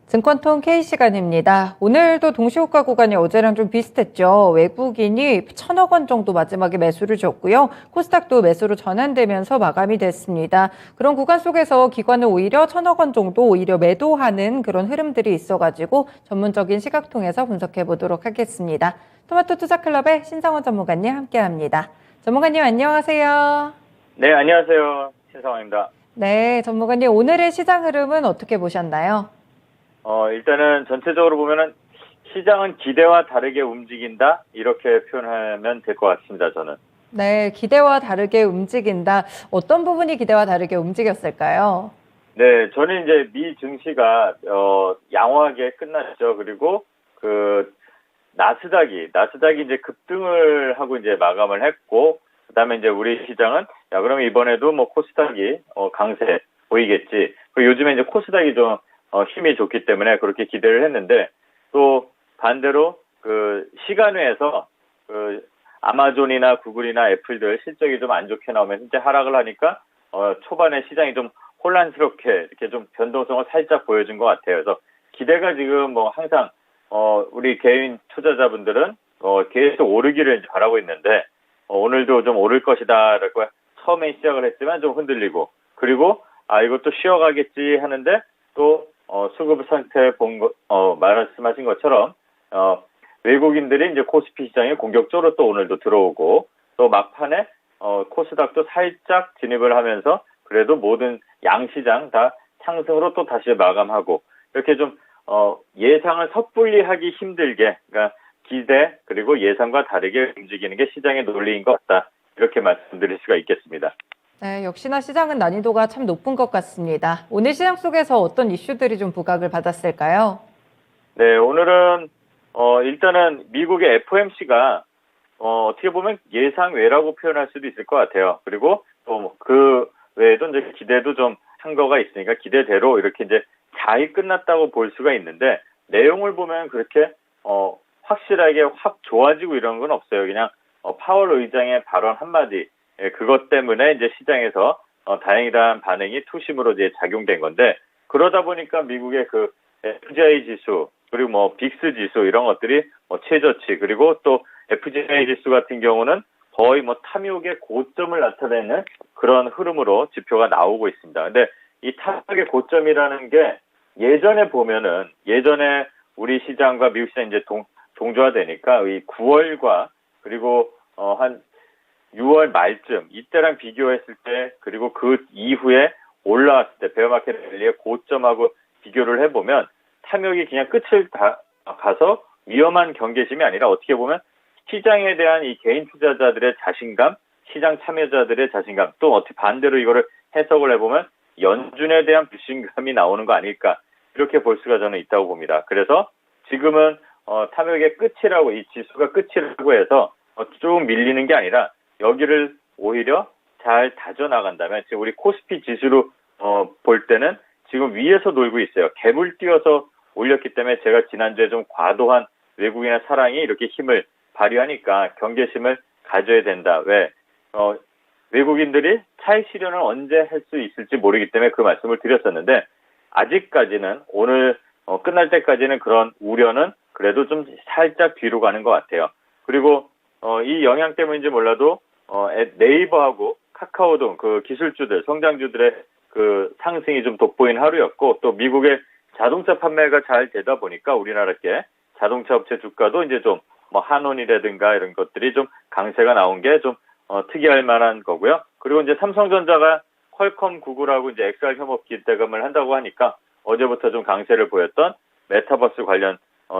증권통 K 시간입니다. 오늘도 동시호가 구간이 어제랑 좀 비슷했죠. 외국인이 1,000억 원 정도 마지막에 매수를 줬고요. 코스닥도 매수로 전환되면서 마감이 됐습니다. 그런 구간 속에서 기관은 오히려 1,000억 원 정도 오히려 매도하는 그런 흐름들이 있어가지고 전문적인 시각 통해서 분석해 보도록 하겠습니다. 토마토 투자클럽의 신상원 전문가님 함께합니다. 전문가님 안녕하세요. 네, 안녕하세요. 신상원입니다. 네, 전문가님 오늘의 시장 흐름은 어떻게 보셨나요? 일단은 전체적으로 보면은 시장은 기대와 다르게 움직인다, 이렇게 표현하면 될 것 같습니다, 저는. 네, 기대와 다르게 움직인다. 어떤 부분이 기대와 다르게 움직였을까요? 네, 저는 이제 미 증시가, 양호하게 끝났죠. 그리고 나스닥이 이제 급등을 하고 이제 마감을 했고, 그 다음에 이제 우리 시장은, 야, 그러면 이번에도 뭐 코스닥이, 강세 보이겠지. 그리고 요즘에 이제 코스닥이 좀, 힘이 좋기 때문에 그렇게 기대를 했는데, 또 반대로 시간외에서 아마존이나 구글이나 애플들 실적이 좀 안 좋게 나오면 진짜 하락을 하니까, 초반에 시장이 좀 혼란스럽게 이렇게 좀 변동성을 살짝 보여준 것 같아요. 그래서 기대가 지금 뭐 항상, 우리 개인 투자자분들은, 계속 오르기를 바라고 있는데, 오늘도 좀 오를 것이다라고 처음에 시작을 했지만 좀 흔들리고, 그리고, 이것도 쉬어가겠지 하는데, 또, 수급 상태 말씀하신 것처럼, 외국인들이 이제 코스피 시장에 공격적으로 또 오늘도 들어오고, 또 막판에, 코스닥도 살짝 진입을 하면서, 그래도 모든 양시장 다 상승으로 또 다시 마감하고, 이렇게 좀, 예상을 섣불리 하기 힘들게, 그러니까 기대, 그리고 예상과 다르게 움직이는 게 시장의 논리인 것 같다. 이렇게 말씀드릴 수가 있겠습니다. 네, 역시나 시장은 난이도가 참 높은 것 같습니다. 오늘 시장 속에서 어떤 이슈들이 좀 부각을 받았을까요? 네, 오늘은, 일단은 미국의 FOMC가, 어떻게 보면 예상외라고 표현할 수도 있을 것 같아요. 그리고 또 그 외에도 이제 기대도 좀 한 거가 있으니까 기대대로 이렇게 이제 잘 끝났다고 볼 수가 있는데, 내용을 보면 그렇게, 확실하게 확 좋아지고 이런 건 없어요. 그냥, 파월 의장의 발언 한마디, 그것 때문에 이제 시장에서, 다행이다는 반응이 투심으로 이제 작용된 건데, 그러다 보니까 미국의 FGI 지수, 그리고 뭐 빅스 지수 이런 것들이 뭐 최저치, 그리고 또 FGI 지수 같은 경우는 거의 뭐 탐욕의 고점을 나타내는 그런 흐름으로 지표가 나오고 있습니다. 근데 이 탐욕의 고점이라는 게 예전에 우리 시장과 미국 시장 이제 동조화되니까 이 9월과 그리고 한 6월 말쯤 이때랑 비교했을 때, 그리고 그 이후에 올라왔을 때 베어마켓 랠리의 고점하고 비교를 해보면 탐욕이 그냥 끝을 가서 위험한 경계심이 아니라 어떻게 보면 시장에 대한 이 개인 투자자들의 자신감, 시장 참여자들의 자신감, 또 어떻게 반대로 이거를 해석을 해보면 연준에 대한 불신감이 나오는 거 아닐까, 이렇게 볼 수가 저는 있다고 봅니다. 그래서 지금은 탐욕의 끝이라고, 이 지수가 끝이라고 해서 조금 밀리는 게 아니라 여기를 오히려 잘 다져나간다면, 지금 우리 코스피 지수로 볼 때는 지금 위에서 놀고 있어요. 갭을 띄워서 올렸기 때문에 제가 지난주에 좀 과도한 외국인의 사랑이 이렇게 힘을 발휘하니까 경계심을 가져야 된다. 왜? 외국인들이 차익 실현을 언제 할 수 있을지 모르기 때문에 그 말씀을 드렸었는데, 아직까지는 오늘 끝날 때까지는 그런 우려는 그래도 좀 살짝 뒤로 가는 것 같아요. 그리고 이 영향 때문인지 몰라도 네이버하고 카카오 등 그 기술주들, 성장주들의 그 상승이 좀 돋보인 하루였고, 또 미국의 자동차 판매가 잘 되다 보니까 우리나라께 자동차 업체 주가도 이제 좀 뭐 한원이라든가 이런 것들이 좀 강세가 나온 게 좀 특이할 만한 거고요. 그리고 이제 삼성전자가 퀄컴, 구글하고 이제 XR 협업 기대감을 한다고 하니까 어제부터 좀 강세를 보였던 메타버스 관련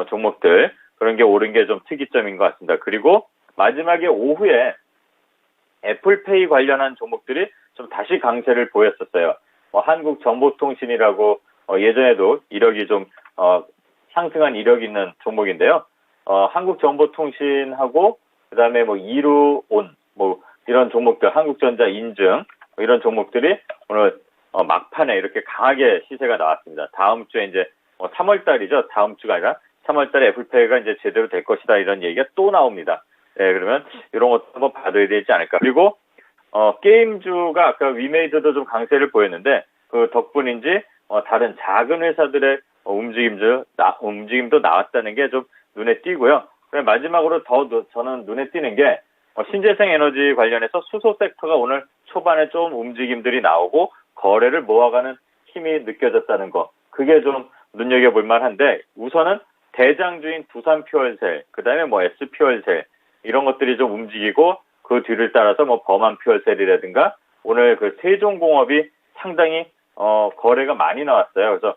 종목들, 그런 게 오른 게 좀 특이점인 것 같습니다. 그리고 마지막에 오후에 애플페이 관련한 종목들이 좀 다시 강세를 보였었어요. 한국정보통신이라고 예전에도 이력이 좀 상승한 이력이 있는 종목인데요. 한국정보통신하고 그다음에 뭐 이루온 뭐 이런 종목들, 한국전자 인증 뭐 이런 종목들이 오늘 막판에 이렇게 강하게 시세가 나왔습니다. 다음 주에 이제 3월 달이죠. 다음 주가 아니라 3월 달에 애플페이가 이제 제대로 될 것이다, 이런 얘기가 또 나옵니다. 네, 그러면 이런 것도 한번 봐둬야 되지 않을까. 그리고 게임주가 아까 위메이드도 좀 강세를 보였는데, 그 덕분인지 다른 작은 회사들의 움직임도 나왔다는 게 좀 눈에 띄고요. 마지막으로 저는 눈에 띄는 게 신재생 에너지 관련해서 수소 섹터가 오늘 초반에 좀 움직임들이 나오고 거래를 모아가는 힘이 느껴졌다는 거. 그게 좀 눈여겨볼 만한데 우선은 대장주인 두산퓨얼셀, 그다음에 뭐 S퓨얼셀 이런 것들이 좀 움직이고 그 뒤를 따라서 뭐 범한퓨얼셀이라든가 오늘 그 세종공업이 상당히 거래가 많이 나왔어요. 그래서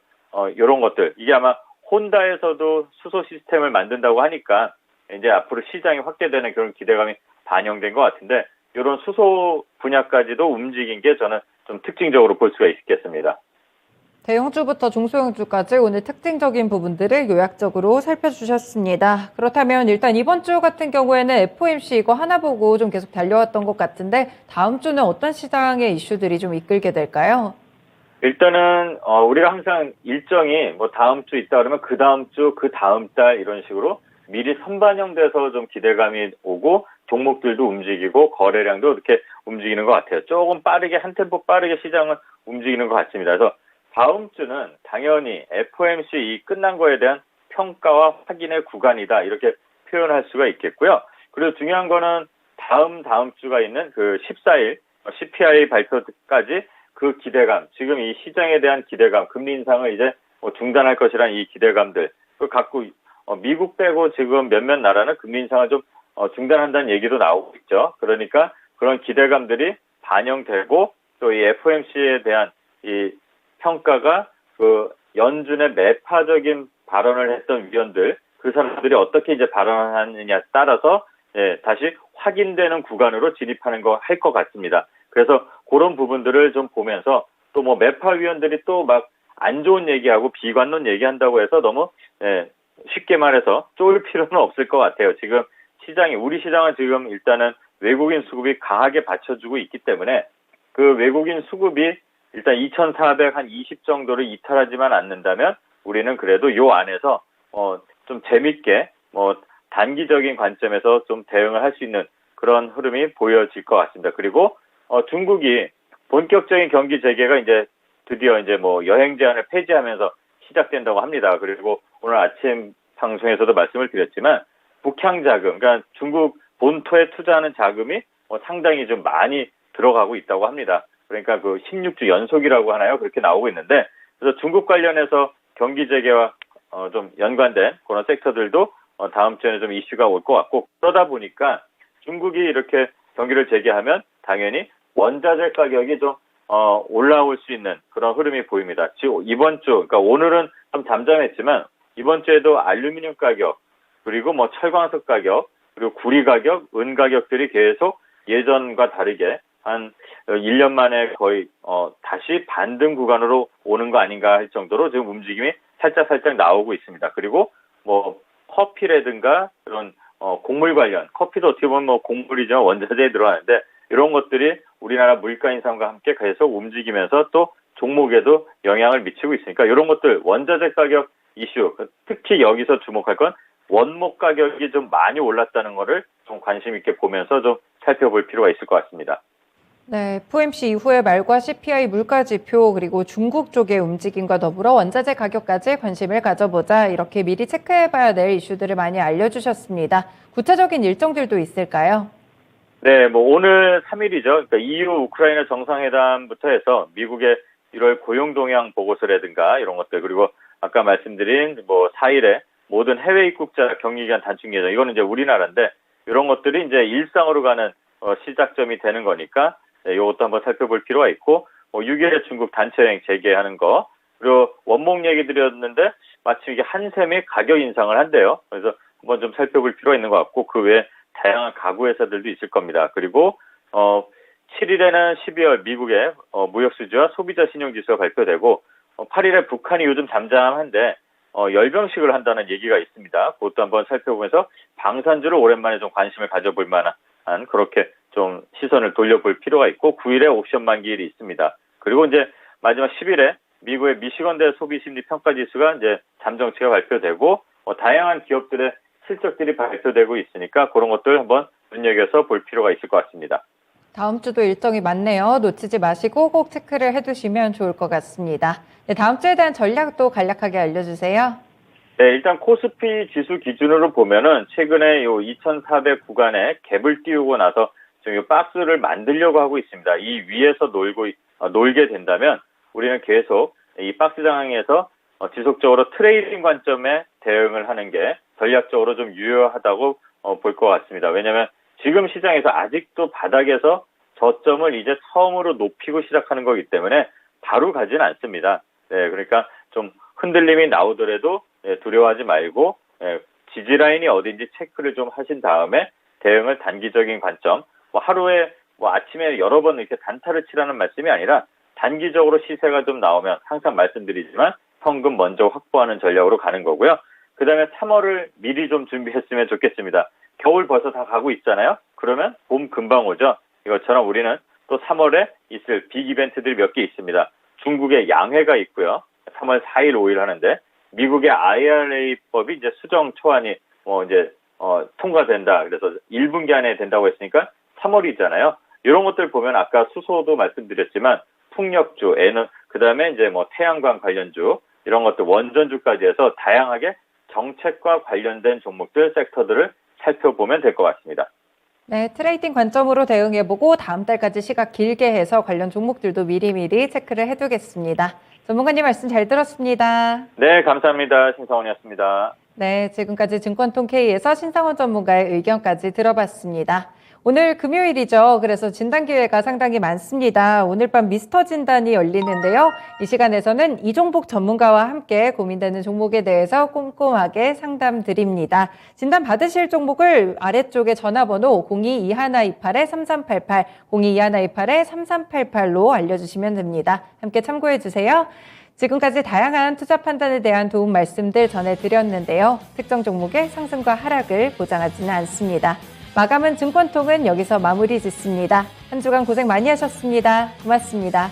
이런 것들 이게 아마 혼다에서도 수소 시스템을 만든다고 하니까 이제 앞으로 시장이 확대되는 그런 기대감이 반영된 것 같은데 이런 수소 분야까지도 움직인 게 저는 좀 특징적으로 볼 수가 있겠습니다. 대형주부터 중소형주까지 오늘 특징적인 부분들을 요약적으로 살펴주셨습니다. 그렇다면 일단 이번 주 같은 경우에는 FOMC 이거 하나 보고 좀 계속 달려왔던 것 같은데 다음 주는 어떤 시장의 이슈들이 좀 이끌게 될까요? 일단은 우리가 항상 일정이 뭐 다음 주 있다 그러면 그 다음 주, 그 다음 달 이런 식으로 미리 선반영돼서 좀 기대감이 오고 종목들도 움직이고 거래량도 이렇게 움직이는 것 같아요. 조금 빠르게 한 템포 빠르게 시장은 움직이는 것 같습니다. 그래서 다음 주는 당연히 FOMC 이 끝난 거에 대한 평가와 확인의 구간이다 이렇게 표현할 수가 있겠고요. 그리고 중요한 거는 다음 주가 있는 그 14일 CPI 발표까지 그 기대감, 지금 이 시장에 대한 기대감, 금리 인상을 이제 중단할 것이라는 이 기대감들, 그 갖고 미국 빼고 지금 몇몇 나라는 금리 인상을 좀 중단한다는 얘기도 나오고 있죠. 그러니까 그런 기대감들이 반영되고 또 이 FOMC에 대한 이 평가가 그 연준의 매파적인 발언을 했던 위원들, 그 사람들이 어떻게 이제 발언하느냐에 따라서 다시 확인되는 구간으로 진입하는 거 할 것 같습니다. 그래서 그런 부분들을 좀 보면서 또 뭐 매파 위원들이 또 막 안 좋은 얘기하고 비관론 얘기한다고 해서 너무 쉽게 말해서 쫄 필요는 없을 것 같아요. 지금 우리 시장은 지금 일단은 외국인 수급이 강하게 받쳐주고 있기 때문에 그 외국인 수급이 일단 2,420 정도를 이탈하지만 않는다면 우리는 그래도 요 안에서 좀 재밌게 단기적인 관점에서 좀 대응을 할 수 있는 그런 흐름이 보여질 것 같습니다. 그리고 중국이 본격적인 경기 재개가 이제 드디어 이제 뭐 여행 제한을 폐지하면서 시작된다고 합니다. 그리고 오늘 아침 방송에서도 말씀을 드렸지만 북향 자금, 그러니까 중국 본토에 투자하는 자금이 상당히 좀 많이 들어가고 있다고 합니다. 그러니까 그 16주 연속이라고 하나요? 그렇게 나오고 있는데 그래서 중국 관련해서 경기 재개와 좀 연관된 그런 섹터들도 다음 주에는 좀 이슈가 올 것 같고 그러다 보니까 중국이 이렇게 경기를 재개하면 당연히 원자재 가격이 좀 올라올 수 있는 그런 흐름이 보입니다. 지금 이번 주, 그러니까 오늘은 좀 잠잠했지만 이번 주에도 알루미늄 가격 그리고 뭐 철광석 가격 그리고 구리 가격, 은 가격들이 계속 예전과 다르게 한 1년 만에 거의 다시 반등 구간으로 오는 거 아닌가 할 정도로 지금 움직임이 살짝 나오고 있습니다. 그리고 뭐 커피라든가 그런 곡물 관련, 커피도 어떻게 보면 뭐 곡물이죠. 원자재에 들어가는데 이런 것들이 우리나라 물가 인상과 함께 계속 움직이면서 또 종목에도 영향을 미치고 있으니까 이런 것들 원자재 가격 이슈, 특히 여기서 주목할 건 원목 가격이 좀 많이 올랐다는 거를 좀 관심 있게 보면서 좀 살펴볼 필요가 있을 것 같습니다. 네, FOMC 이후에 말과 CPI 물가 지표 그리고 중국 쪽의 움직임과 더불어 원자재 가격까지 관심을 가져보자 이렇게 미리 체크해봐야 될 이슈들을 많이 알려주셨습니다. 구체적인 일정들도 있을까요? 네, 뭐 오늘 3일이죠. 그러니까 EU 우크라이나 정상회담부터 해서 미국의 1월 고용 동향 보고서라든가 이런 것들 그리고 아까 말씀드린 뭐 4일에 모든 해외 입국자 격리기간 단축 예정 이거는 이제 우리나라인데 이런 것들이 이제 일상으로 가는 시작점이 되는 거니까 이것도 한번 살펴볼 필요가 있고 6일에 중국 단체 여행 재개하는 거 그리고 원목 얘기 드렸는데 마침 이게 한샘이 가격 인상을 한대요. 그래서 한번 좀 살펴볼 필요가 있는 것 같고 그 외에 다양한 가구 회사들도 있을 겁니다. 그리고 7일에는 12월 미국의 무역 수지와 소비자 신용 지수가 발표되고 8일에 북한이 요즘 잠잠한데 열병식을 한다는 얘기가 있습니다. 그것도 한번 살펴보면서 방산주를 오랜만에 좀 관심을 가져볼 만한 그렇게 좀 시선을 돌려볼 필요가 있고 9일에 옵션 만기일이 있습니다. 그리고 이제 마지막 10일에 미국의 미시건대 소비심리 평가 지수가 이제 잠정치가 발표되고 다양한 기업들의 실적들이 발표되고 있으니까 그런 것들 한번 눈여겨서 볼 필요가 있을 것 같습니다. 다음 주도 일정이 많네요. 놓치지 마시고 꼭 체크를 해두시면 좋을 것 같습니다. 네, 다음 주에 대한 전략도 간략하게 알려주세요. 네, 일단 코스피 지수 기준으로 보면은 최근에 요 2,400 구간에 갭을 띄우고 나서 지금 이 박스를 만들려고 하고 있습니다. 이 위에서 놀게 된다면 우리는 계속 이 박스 장악에서 지속적으로 트레이딩 관점에 대응을 하는 게 전략적으로 좀 유효하다고 볼 것 같습니다. 왜냐하면 지금 시장에서 아직도 바닥에서 저점을 이제 처음으로 높이고 시작하는 거기 때문에 바로 가지는 않습니다. 네, 그러니까 좀 흔들림이 나오더라도 두려워하지 말고 지지라인이 어딘지 체크를 좀 하신 다음에 대응을 단기적인 관점, 하루에 아침에 여러 번 이렇게 단타를 치라는 말씀이 아니라 단기적으로 시세가 좀 나오면 항상 말씀드리지만 현금 먼저 확보하는 전략으로 가는 거고요. 그 다음에 3월을 미리 좀 준비했으면 좋겠습니다. 겨울 벌써 다 가고 있잖아요. 그러면 봄 금방 오죠. 이것처럼 우리는 또 3월에 있을 빅 이벤트들이 몇 개 있습니다. 중국의 양회가 있고요. 3월 4일, 5일 하는데 미국의 IRA법이 이제 수정 초안이 통과된다. 그래서 1분기 안에 된다고 했으니까 3월이잖아요. 이런 것들 보면 아까 수소도 말씀드렸지만 풍력주, 그다음에 이제 태양광 관련주 이런 것들 원전주까지 해서 다양하게 정책과 관련된 종목들, 섹터들을 살펴보면 될 것 같습니다. 네, 트레이딩 관점으로 대응해보고 다음 달까지 시각 길게 해서 관련 종목들도 미리미리 체크를 해두겠습니다. 전문가님 말씀 잘 들었습니다. 네, 감사합니다. 신성원이었습니다. 네, 지금까지 증권통K에서 신상원 전문가의 의견까지 들어봤습니다. 오늘 금요일이죠. 그래서 진단 기회가 상당히 많습니다. 오늘 밤 미스터 진단이 열리는데요. 이 시간에서는 이종복 전문가와 함께 고민되는 종목에 대해서 꼼꼼하게 상담 드립니다. 진단 받으실 종목을 아래쪽에 전화번호 022128-3388, 022128-3388로 알려주시면 됩니다. 함께 참고해 주세요. 지금까지 다양한 투자 판단에 대한 도움 말씀들 전해드렸는데요. 특정 종목의 상승과 하락을 보장하지는 않습니다. 마감은 증권통은 여기서 마무리 짓습니다. 한 주간 고생 많이 하셨습니다. 고맙습니다.